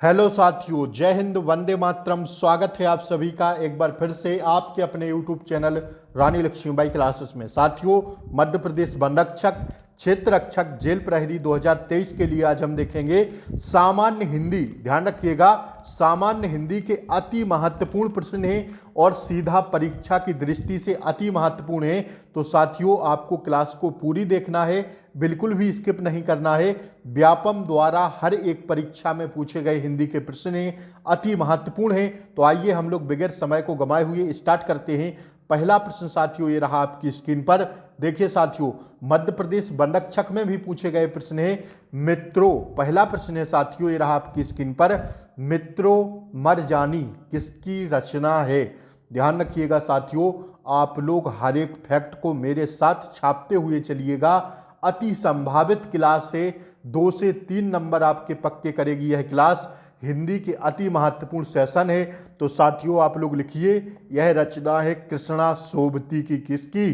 Hello साथियों, जय हिंद, वंदे मातरम। स्वागत है आप सभी का एक बार फिर से आपके अपने यूट्यूब चैनल रानी लक्ष्मीबाई क्लासेस में। साथियों, मध्य प्रदेश वन रक्षक क्षेत्र रक्षक जेल प्रहरी 2023 के लिए आज हम देखेंगे सामान्य हिंदी। ध्यान रखिएगा, सामान्य हिंदी के अति महत्वपूर्ण प्रश्न हैं और सीधा परीक्षा की दृष्टि से अति महत्वपूर्ण है। तो साथियों, आपको क्लास को पूरी देखना है, बिल्कुल भी स्किप नहीं करना है। व्यापम द्वारा हर एक परीक्षा में पूछे गए हिंदी के प्रश्न हैं, अति महत्वपूर्ण हैं। तो आइए हम लोग बगैर समय को गंवाए हुए स्टार्ट करते हैं। पहला प्रश्न साथियों ये रहा आपकी स्क्रीन पर। देखिए साथियों, मध्य प्रदेश वन रक्षक में भी पूछे गए प्रश्न है मित्रों। पहला प्रश्न है साथियों ये रहा आपकी स्क्रीन पर, मित्रों मरजानी किसकी रचना है। ध्यान रखिएगा साथियों, आप लोग हर एक फैक्ट को मेरे साथ छापते हुए चलिएगा। अति संभावित क्लास से 2 से 3 नंबर आपके पक्के करेगी यह क्लास। हिंदी के अति महत्वपूर्ण सेशन है। तो साथियों आप लोग लिखिए, यह रचना है कृष्णा सोबती की। किसकी?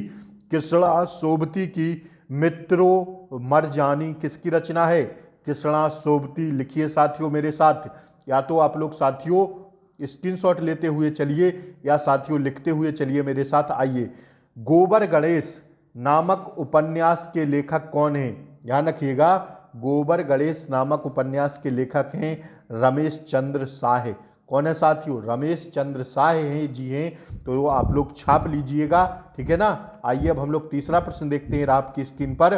कृष्णा सोबती की। मित्रों मरजानी किसकी रचना है? कृष्णा सोबती। लिखिए साथियों मेरे साथ, या तो आप लोग साथियों स्क्रीनशॉट लेते हुए चलिए या साथियों लिखते हुए चलिए मेरे साथ। आइए, गोबर गणेश नामक उपन्यास के लेखक कौन हैं? ध्यान रखिएगा, गोबर गणेश नामक उपन्यास के लेखक हैं रमेश चंद्र शाह। कौन है साथियों? रमेश चंद्र शाह हैं जी हैं। तो वो आप लोग छाप लीजिएगा, ठीक है ना। आइए अब हम लोग तीसरा प्रश्न देखते हैं आपकी स्क्रीन पर।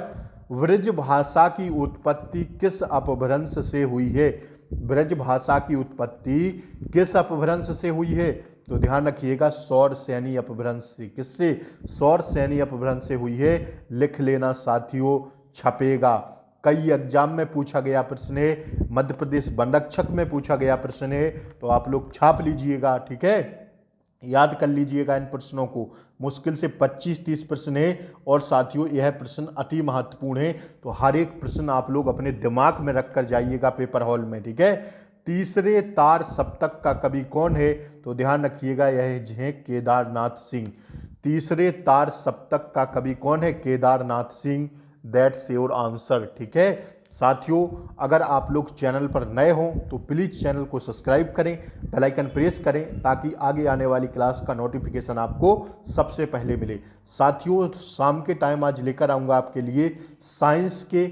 ब्रज भाषा की उत्पत्ति किस अपभ्रंश से हुई है? ब्रज भाषा की उत्पत्ति किस अपभ्रंश से हुई है? तो ध्यान रखिएगा, सौर सैनी अपभ्रंश से। किससे? सौर सैनी अपभ्रंश से हुई है। लिख लेना साथियों, छपेगा। कई एग्जाम में पूछा गया प्रश्न है, मध्य प्रदेश वन रक्षक में पूछा गया प्रश्न है। तो आप लोग छाप लीजिएगा, ठीक है, याद कर लीजिएगा इन प्रश्नों को। मुश्किल से 25-30 प्रश्न है और साथियों यह प्रश्न अति महत्वपूर्ण है। तो हर एक प्रश्न आप लोग अपने दिमाग में रख कर जाइएगा पेपर हॉल में, ठीक है। तीसरे तार सप्तक का कवि कौन है? तो ध्यान रखिएगा, यह है केदारनाथ सिंह। तीसरे तार सप्तक का कवि कौन है? Kedarnath Singh. That's your answer, ठीक है। साथियों, अगर आप लोग चैनल पर नए हों तो प्लीज़ चैनल को सब्सक्राइब करें, बेल आइकन प्रेस करें, ताकि आगे आने वाली क्लास का नोटिफिकेशन आपको सबसे पहले मिले। साथियों, शाम के टाइम आज लेकर आऊँगा आपके लिए साइंस के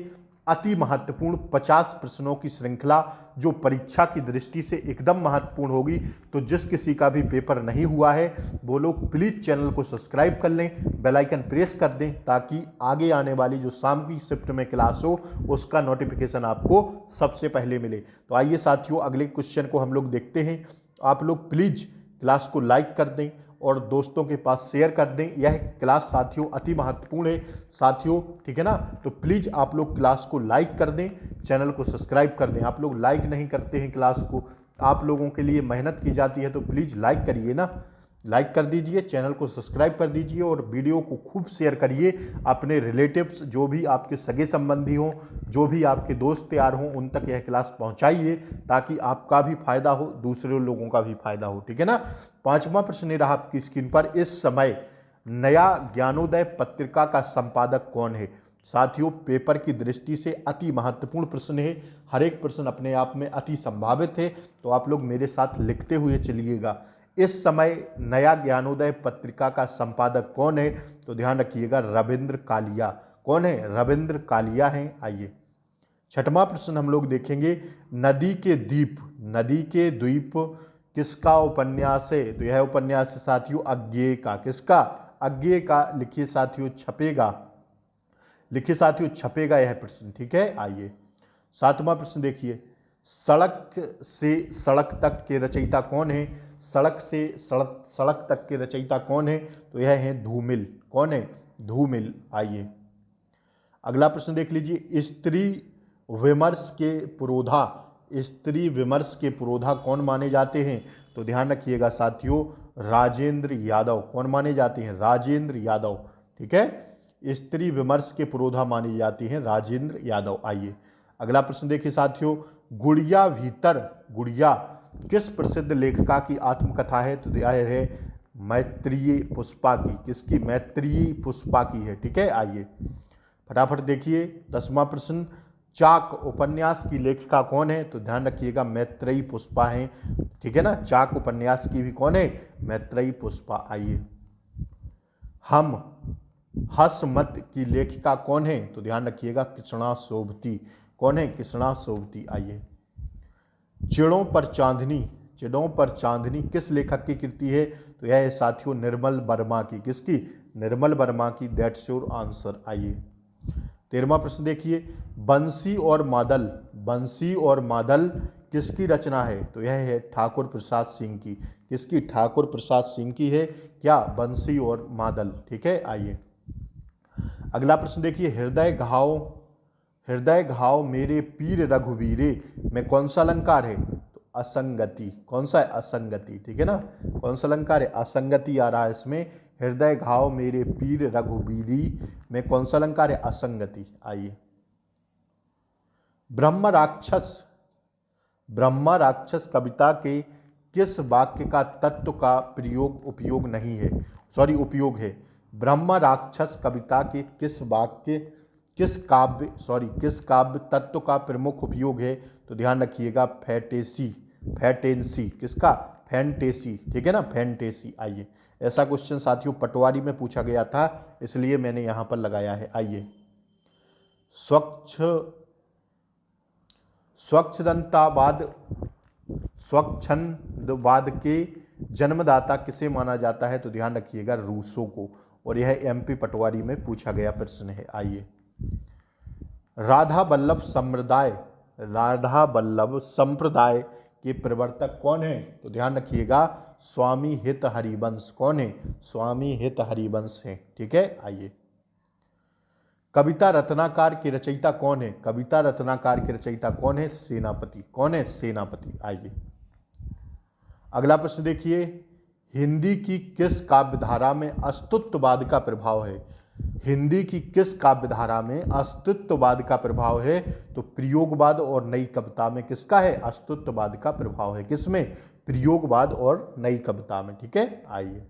अति महत्वपूर्ण 50 प्रश्नों की श्रृंखला, जो परीक्षा की दृष्टि से एकदम महत्वपूर्ण होगी। तो जिस किसी का भी पेपर नहीं हुआ है वो लोग प्लीज़ चैनल को सब्सक्राइब कर लें, बेल आइकन प्रेस कर दें, ताकि आगे आने वाली जो शाम की शिफ्ट में क्लास हो उसका नोटिफिकेशन आपको सबसे पहले मिले। तो आइए साथियों, अगले क्वेश्चन को हम लोग देखते हैं। आप लोग प्लीज़ क्लास को लाइक कर दें और दोस्तों के पास शेयर कर दें। यह क्लास साथियों अति महत्वपूर्ण है साथियों, ठीक है ना। तो प्लीज़ आप लोग क्लास को लाइक कर दें, चैनल को सब्सक्राइब कर दें। आप लोग लाइक नहीं करते हैं क्लास को, आप लोगों के लिए मेहनत की जाती है, तो प्लीज़ लाइक करिए ना, लाइक कर दीजिए, चैनल को सब्सक्राइब कर दीजिए और वीडियो को खूब शेयर करिए अपने रिलेटिव्स, जो भी आपके सगे संबंधी हों, जो भी आपके दोस्त यार हों, उन तक यह क्लास पहुंचाइए, ताकि आपका भी फायदा हो, दूसरे लोगों का भी फायदा हो, ठीक है ना। पांचवा प्रश्न रहा आपकी स्क्रीन पर, इस समय नया ज्ञानोदय पत्रिका का संपादक कौन है? साथियों, पेपर की दृष्टि से अति महत्वपूर्ण प्रश्न है, हर एक प्रश्न अपने आप में अति संभावित है। तो आप लोग मेरे साथ लिखते हुए चलिएगा, इस समय नया ज्ञानोदय पत्रिका का संपादक कौन है? तो ध्यान रखिएगा, रविंद्र कालिया। कौन है? रविंद्र कालिया हैं। आइए छठवां प्रश्न हम लोग देखेंगे, नदी के द्वीप, नदी के द्वीप किसका उपन्यास है? तो यह उपन्यास है साथियों अज्ञेय का। किसका? अज्ञेय का। लिखिए साथियों, छपेगा, लिखिए साथियों छपेगा यह प्रश्न, ठीक है। आइए सातवां प्रश्न देखिए, सड़क से सड़क तक के रचयिता कौन है? सड़क से सड़क सड़क तक के रचयिता कौन है? तो यह है धूमिल। कौन है? धूमिल। आइए अगला प्रश्न देख लीजिए, स्त्री विमर्श के पुरोधा, स्त्री विमर्श के पुरोधा कौन माने जाते हैं? तो ध्यान रखिएगा साथियों, राजेंद्र यादव। कौन माने जाते हैं? राजेंद्र यादव, ठीक है। स्त्री विमर्श के पुरोधा माने जाते हैं राजेंद्र यादव। आइए अगला प्रश्न देखिए साथियों, गुड़िया भीतर गुड़िया किस प्रसिद्ध लेखिका की आत्मकथा है? तो यह है मैत्रेयी पुष्पा की। किसकी? मैत्रेयी पुष्पा की है, ठीक है। आइए फटाफट देखिए 10वां प्रश्न, चाक उपन्यास की लेखिका कौन है? तो ध्यान रखिएगा मैत्रेयी पुष्पा है, ठीक है ना। चाक उपन्यास की भी कौन है? मैत्रेयी पुष्पा। आइए, हम हस मत की लेखिका कौन है? तो ध्यान रखिएगा कृष्णा सोबती। कौन है? कृष्णा सोबती। आइए, चिड़ों पर चांदनी, चिड़ों पर चांदनी किस लेखक की कृति है? तो यह है साथियों निर्मल वर्मा की। किसकी? निर्मल वर्मा की। That's your answer. आइए, 13वां प्रश्न देखिए, बंसी और मादल, बंसी और मादल किसकी रचना है? तो यह है ठाकुर प्रसाद सिंह की। किसकी? ठाकुर प्रसाद सिंह की है क्या? बंसी और मादल, ठीक है। आइए, अगला प्रश्न देखिए, हृदय घाव, हृदय घाव मेरे पीर रघुवीरे में कौन सा अलंकार है? तो असंगति। कौन सा है? असंगति, ठीक है ना। कौन सा अलंकार है? असंगति आ रहा है इसमें। हृदय घाव मेरे पीर रघुवीरी में कौन सा अलंकार है? असंगति। आइए, ब्रह्म राक्षस, ब्रह्मा राक्षस कविता के किस वाक्य का तत्व का प्रयोग उपयोग नहीं है? सॉरी, उपयोग है। ब्रह्मा राक्षस कविता के किस वाक्य, किस काव्य, सॉरी किस काव्य तत्व का प्रमुख उपयोग है? तो ध्यान रखिएगा फैंटेसी, फैंटेसी। किसका? फैंटेसी, ठीक है ना, फैंटेसी। आइए, ऐसा क्वेश्चन साथियों पटवारी में पूछा गया था, इसलिए मैंने यहां पर लगाया है। आइए, स्वच्छ, स्वच्छंदतावाद, स्वच्छंदवाद के जन्मदाता किसे माना जाता है? तो ध्यान रखिएगा रूसो को, और यह एमपी पटवारी में पूछा गया प्रश्न है। आइए, राधा वल्लभ संप्रदाय, राधा वल्लभ संप्रदाय के प्रवर्तक कौन है? तो ध्यान रखिएगा स्वामी हित हरिवंश। कौन है? स्वामी हित हरिवंश है, ठीक है। आइए, कविता रत्नाकर के रचयिता कौन है? कविता रत्नाकर के रचयिता कौन है? सेनापति। कौन है? सेनापति। आइए, अगला प्रश्न देखिए, हिंदी की किस काव्यधारा में अस्तित्ववाद का प्रभाव है? हिंदी की किस काव्यधारा में अस्तित्ववाद का प्रभाव है? तो प्रयोगवाद और नई कविता में किसका है? अस्तित्ववाद का प्रभाव है। किसमें? प्रयोगवाद और नई कविता में, ठीक है। आइए,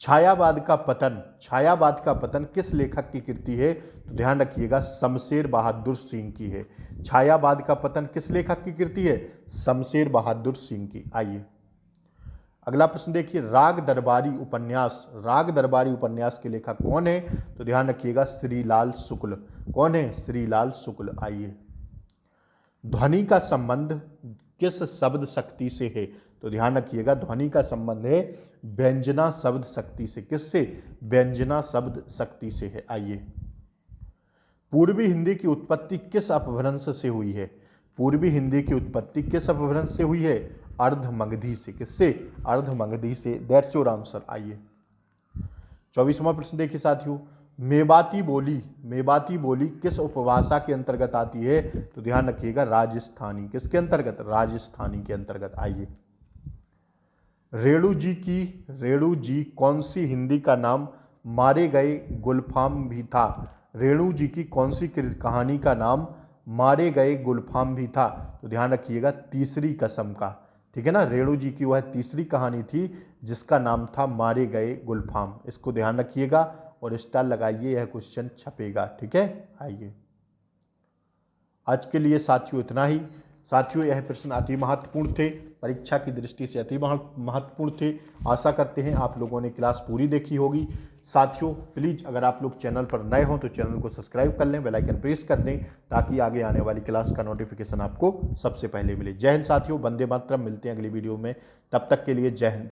छायावाद का पतन, छायावाद का पतन किस लेखक की कृति है? तो ध्यान रखिएगा शमशेर बहादुर सिंह की है। छायावाद का पतन किस लेखक की कृति है? शमशेर बहादुर सिंह की। आइए, अगला प्रश्न देखिए, राग दरबारी उपन्यास, राग दरबारी उपन्यास के लेखक कौन है? तो ध्यान रखिएगा श्रीलाल शुक्ल। कौन है? श्रीलाल शुक्ल। आइए, ध्वनि का संबंध किस शब्द शक्ति से है? तो ध्यान रखिएगा ध्वनि का संबंध है व्यंजना शब्द शक्ति से। किससे? व्यंजना शब्द शक्ति से है। आइए, पूर्वी हिंदी की उत्पत्ति किस अपभ्रंश से हुई है? पूर्वी हिंदी की उत्पत्ति किस अपभ्रंश से हुई है? अर्धमगधी से। किससे? अर्धमगधी से। That's your answer. आइए, 24वां प्रश्न देखिए साथियों, मेवाती बोली, मेवाती बोली किस उपभाषा के अंतर्गत आती है? तो ध्यान रखिएगा राजस्थानी। किसके अंतर्गत? राजस्थानी के अंतर्गत। आइए, रेणु जी की, रेणु जी कौन सी हिंदी का नाम मारे गए गुलफाम भी था? रेणु जी की कौन सी कहानी का नाम मारे गए गुलफाम भी था? तो ध्यान रखिएगा तीसरी कसम का, ठीक है ना। रेणु जी की वह तीसरी कहानी थी जिसका नाम था मारे गए गुलफाम। इसको ध्यान रखिएगा और स्टार लगाइए, यह क्वेश्चन छपेगा, ठीक है। आइए, आज के लिए साथियों इतना ही। साथियों, यह प्रश्न अति महत्वपूर्ण थे, परीक्षा की दृष्टि से अति महत्वपूर्ण थे। आशा करते हैं आप लोगों ने क्लास पूरी देखी होगी। साथियों, प्लीज़ अगर आप लोग चैनल पर नए हों तो चैनल को सब्सक्राइब कर लें, बेल आइकन प्रेस कर दें, ताकि आगे आने वाली क्लास का नोटिफिकेशन आपको सबसे पहले मिले। जय हिंद साथियों, वंदे मातरम। मिलते हैं अगली वीडियो में, तब तक के लिए जय हिंद।